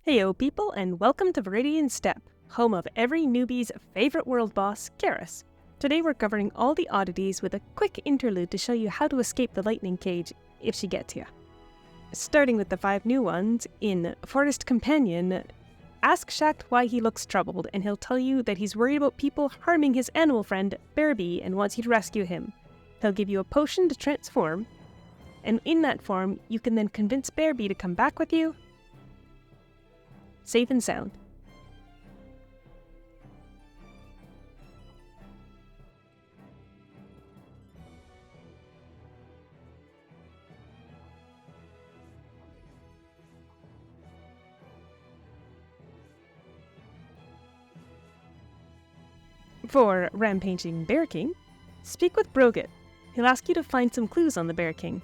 Heyo people, and welcome to Viridian Steppe, home of every newbie's favorite world boss, Keres. Today we're covering all the oddities with a quick interlude to show you how to escape the lightning cage if she gets you. Starting with the 5 new ones, in Forest Companion, ask Shact why he looks troubled and he'll tell you that he's worried about people harming his animal friend, Bearby, and wants you to rescue him. He'll give you a potion to transform, and in that form you can then convince Bearby to come back with you, safe and sound. For Rampaging Bear King, speak with Broget. He'll ask you to find some clues on the Bear King.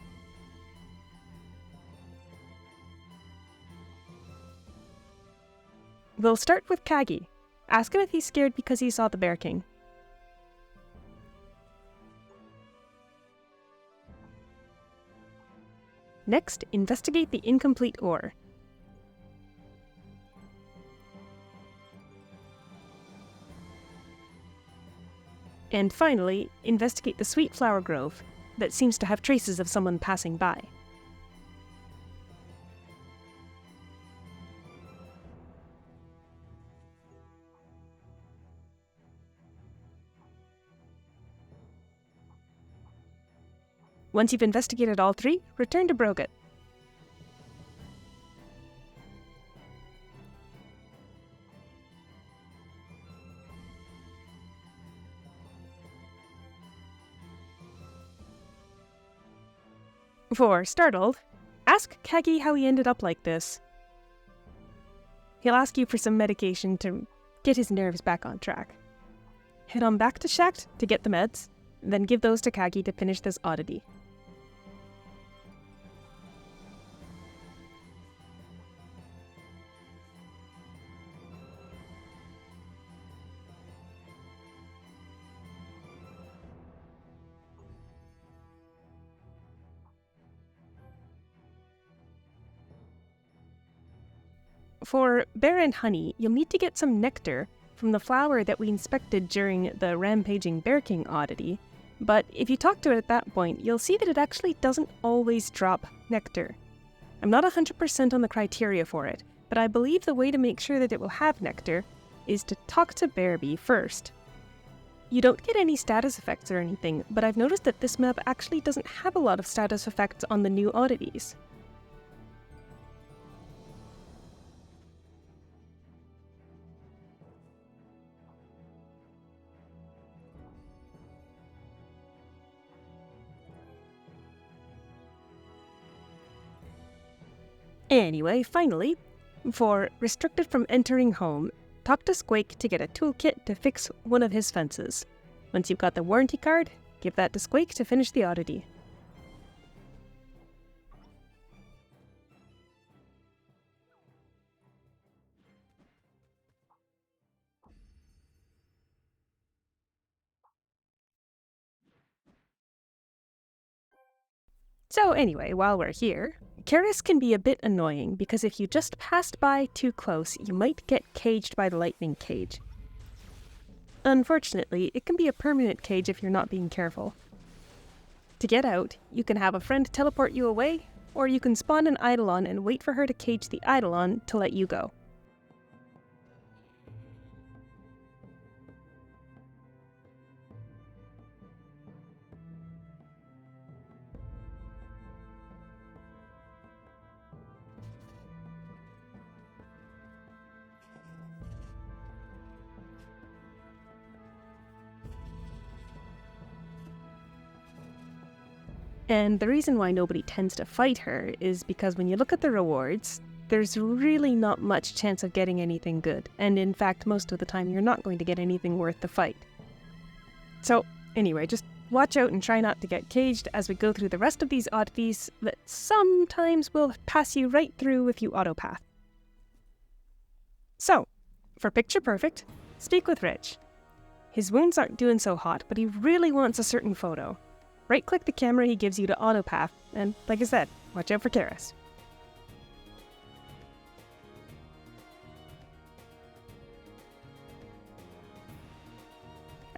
We'll start with Kagi. Ask him if he's scared because he saw the Bear King. Next, investigate the incomplete ore. And finally, investigate the sweet flower grove that seems to have traces of someone passing by. Once you've investigated all 3, return to Broget. For Startled, ask Kagi how he ended up like this. He'll ask you for some medication to get his nerves back on track. Head on back to Shact to get the meds, then give those to Kagi to finish this oddity. For Bear and Honey, you'll need to get some nectar from the flower that we inspected during the Rampaging Bear King oddity, but if you talk to it at that point, you'll see that it actually doesn't always drop nectar. I'm not 100% on the criteria for it, but I believe the way to make sure that it will have nectar is to talk to Bearby first. You don't get any status effects or anything, but I've noticed that this map actually doesn't have a lot of status effects on the new oddities. Anyway, finally, for Restricted from Entering Home, talk to Squake to get a toolkit to fix one of his fences. Once you've got the warranty card, give that to Squake to finish the oddity. So anyway, while we're here, Keres can be a bit annoying because if you just passed by too close, you might get caged by the lightning cage. Unfortunately, it can be a permanent cage if you're not being careful. To get out, you can have a friend teleport you away, or you can spawn an Eidolon and wait for her to cage the Eidolon to let you go. And the reason why nobody tends to fight her is because when you look at the rewards, there's really not much chance of getting anything good, and in fact most of the time you're not going to get anything worth the fight. So anyway, just watch out and try not to get caged as we go through the rest of these oddities that sometimes will pass you right through if you autopath. So, for Picture Perfect, speak with Rich. His wounds aren't doing so hot, but he really wants a certain photo. Right-click the camera he gives you to autopath, and like I said, watch out for Keres.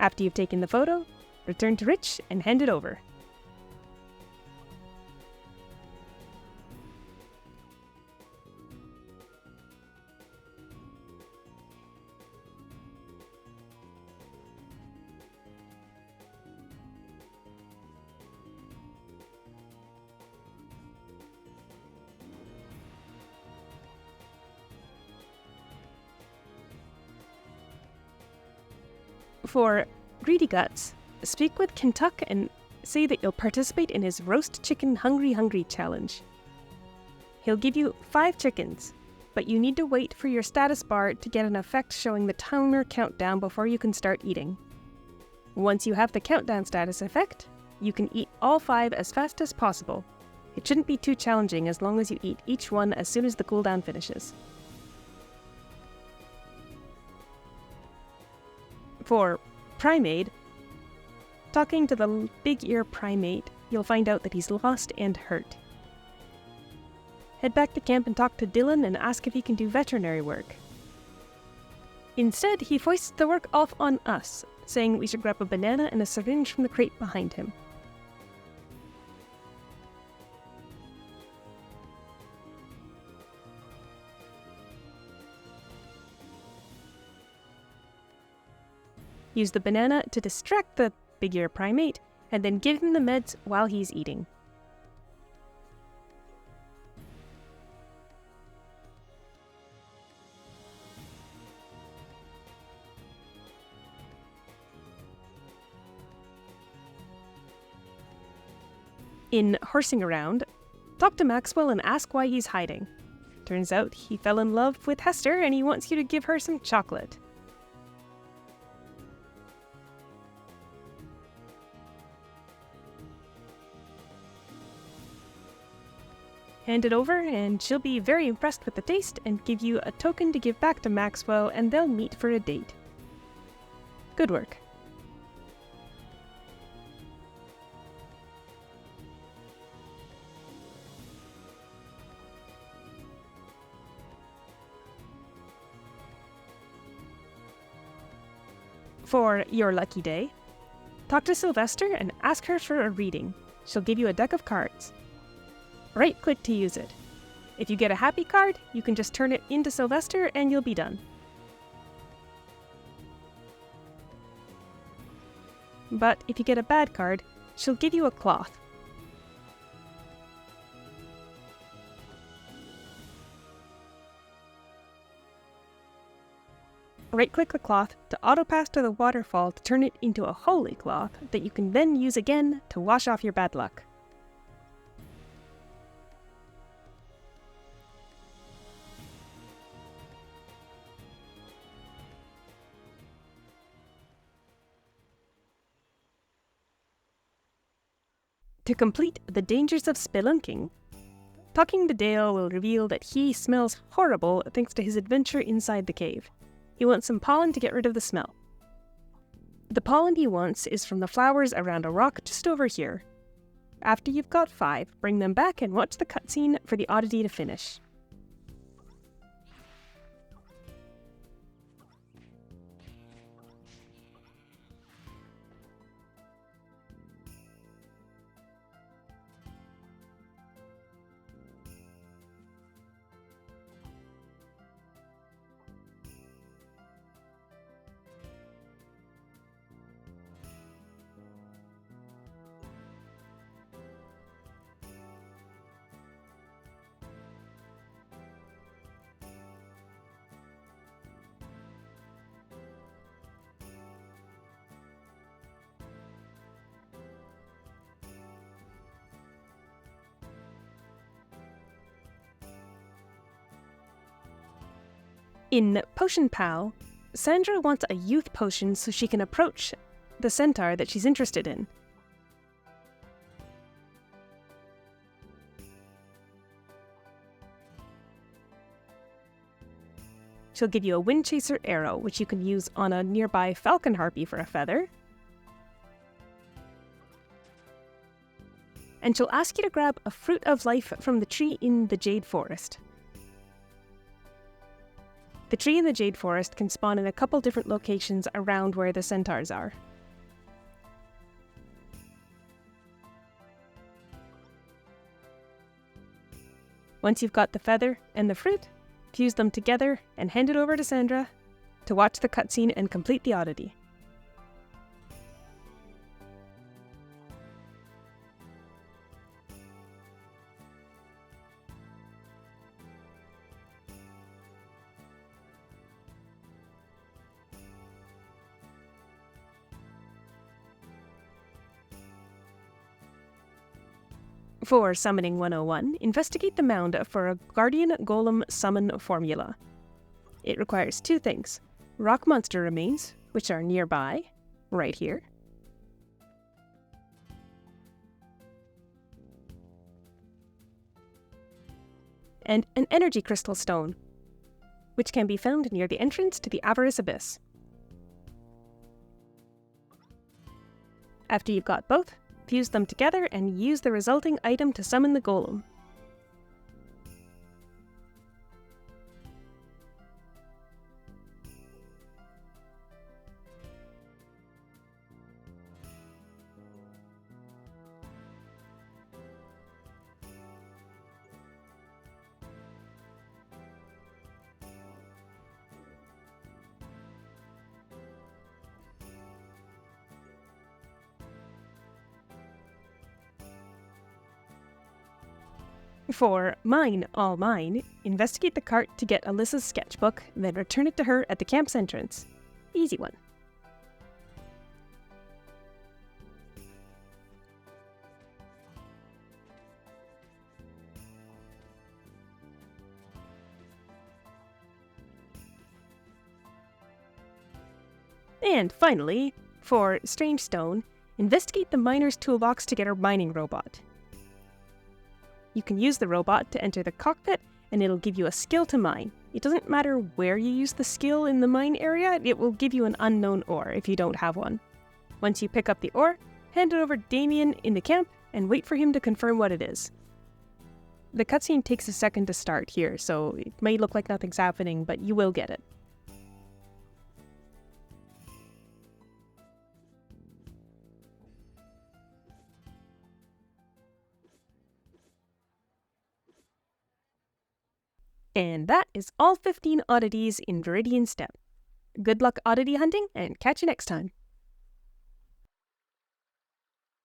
After you've taken the photo, return to Rich and hand it over. For Greedy Guts, speak with Kentuck and say that you'll participate in his Roast Chicken Hungry challenge. He'll give you 5 chickens, but you need to wait for your status bar to get an effect showing the timer countdown before you can start eating. Once you have the countdown status effect, you can eat all 5 as fast as possible. It shouldn't be too challenging as long as you eat each one as soon as the cooldown finishes. For Primade, talking to the big ear primate, you'll find out that he's lost and hurt. Head back to camp and talk to Dylan and ask if he can do veterinary work. Instead, he foists the work off on us, saying we should grab a banana and a syringe from the crate behind him. Use the banana to distract the big ear primate, and then give him the meds while he's eating. In Horsin Around, talk to Maxwell and ask why he's hiding. Turns out he fell in love with Hester and he wants you to give her some chocolate. Hand it over and she'll be very impressed with the taste and give you a token to give back to Maxwell, and they'll meet for a date. Good work. For your lucky day, talk to Sylvester and ask her for a reading. She'll give you a deck of cards. Right-click to use it. If you get a happy card, you can just turn it into Sylvester and you'll be done. But if you get a bad card, she'll give you a cloth. Right-click the cloth to auto-pass to the waterfall to turn it into a holy cloth that you can then use again to wash off your bad luck. To complete the Dangers of Spelunking, talking to Dale will reveal that he smells horrible thanks to his adventure inside the cave. He wants some pollen to get rid of the smell. The pollen he wants is from the flowers around a rock just over here. After you've got 5, bring them back and watch the cutscene for the oddity to finish. In Potion Pal, Sandra wants a youth potion so she can approach the centaur that she's interested in. She'll give you a Wind Chaser arrow, which you can use on a nearby falcon harpy for a feather. And she'll ask you to grab a fruit of life from the tree in the Jade Forest. The tree in the Jade Forest can spawn in a couple different locations around where the centaurs are. Once you've got the feather and the fruit, fuse them together and hand it over to Sandra to watch the cutscene and complete the oddity. For Summoning 101, investigate the mound for a Guardian Golem summon formula. It requires 2 things: rock monster remains, which are nearby, right here, and an energy crystal stone, which can be found near the entrance to the Avarice Abyss. After you've got both, fuse them together and use the resulting item to summon the golem. For Mine, All Mine, investigate the cart to get Alyssa's sketchbook, then return it to her at the camp's entrance. Easy one. And finally, for Strange Stone, investigate the miner's toolbox to get her mining robot. You can use the robot to enter the cockpit, and it'll give you a skill to mine. It doesn't matter where you use the skill in the mine area, it will give you an unknown ore if you don't have one. Once you pick up the ore, hand it over to Damien in the camp, and wait for him to confirm what it is. The cutscene takes a second to start here, so it may look like nothing's happening, but you will get it. And that is all 15 oddities in Viridian Steppe. Good luck oddity hunting, and catch you next time!